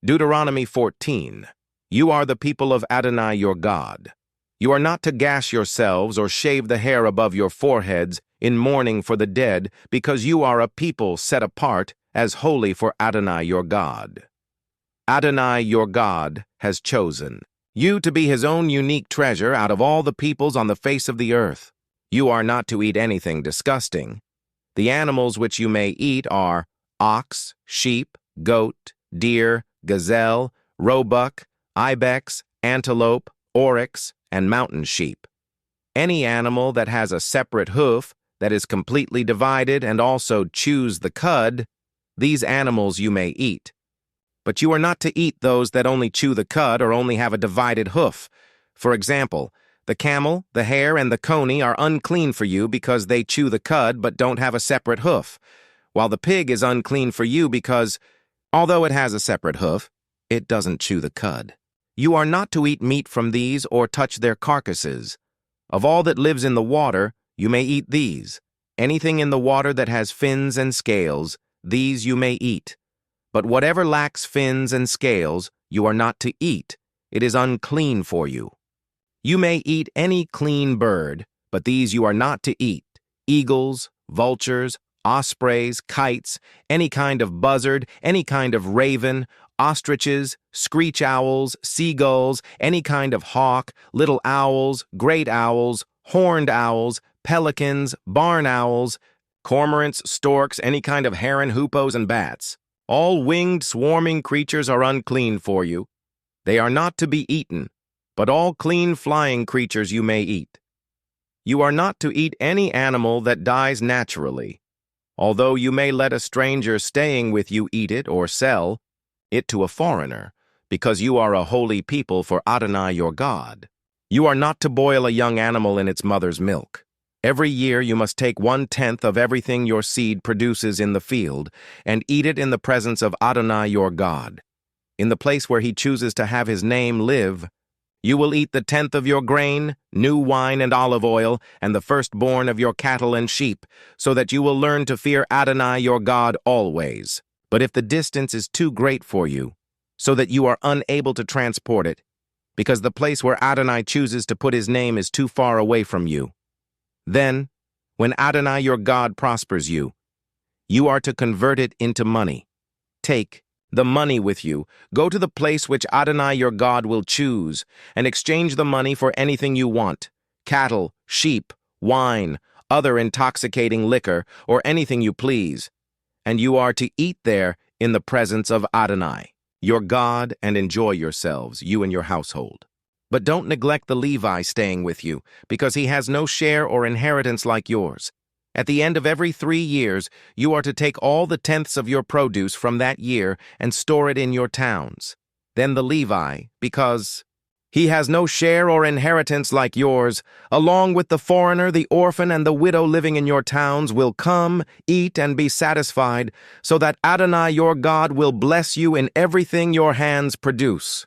Deuteronomy 14. You are the people of Adonai your God. You are not to gash yourselves or shave the hair above your foreheads in mourning for the dead, because you are a people set apart as holy for Adonai your God. Adonai your God has chosen you to be his own unique treasure out of all the peoples on the face of the earth. You are not to eat anything disgusting. The animals which you may eat are ox, sheep, goat, deer, gazelle, roebuck, ibex, antelope, oryx, and mountain sheep. Any animal that has a separate hoof, that is completely divided and also chews the cud, these animals you may eat. But you are not to eat those that only chew the cud or only have a divided hoof. For example, the camel, the hare, and the coney are unclean for you because they chew the cud but don't have a separate hoof, while the pig is unclean for you because, although it has a separate hoof, it doesn't chew the cud. You are not to eat meat from these or touch their carcasses. Of all that lives in the water, you may eat these. Anything in the water that has fins and scales, these you may eat. But whatever lacks fins and scales, you are not to eat. It is unclean for you. You may eat any clean bird, but these you are not to eat: eagles, vultures, ospreys, kites, any kind of buzzard, any kind of raven, ostriches, screech owls, seagulls, any kind of hawk, little owls, great owls, horned owls, pelicans, barn owls, cormorants, storks, any kind of heron, hoopoes, and bats. All winged, swarming creatures are unclean for you. They are not to be eaten, but all clean flying creatures you may eat. You are not to eat any animal that dies naturally, although you may let a stranger staying with you eat it or sell it to a foreigner, because you are a holy people for Adonai your God. You are not to boil a young animal in its mother's milk. Every year you must take 1/10 of everything your seed produces in the field and eat it in the presence of Adonai your God. In the place where he chooses to have his name live, you will eat the 10th of your grain, new wine and olive oil, and the firstborn of your cattle and sheep, so that you will learn to fear Adonai your God always. But if the distance is too great for you, so that you are unable to transport it, because the place where Adonai chooses to put his name is too far away from you, then, when Adonai your God prospers you, you are to convert it into money. Take the money with you, go to the place which Adonai your God will choose, and exchange the money for anything you want: cattle, sheep, wine, other intoxicating liquor, or anything you please. And you are to eat there in the presence of Adonai your God, and enjoy yourselves, you and your household. But don't neglect the Levi staying with you, because he has no share or inheritance like yours. At the end of every 3 years, you are to take all the 10ths of your produce from that year and store it in your towns. Then the Levi, because he has no share or inheritance like yours, along with the foreigner, the orphan, and the widow living in your towns, will come, eat, and be satisfied, so that Adonai your God will bless you in everything your hands produce.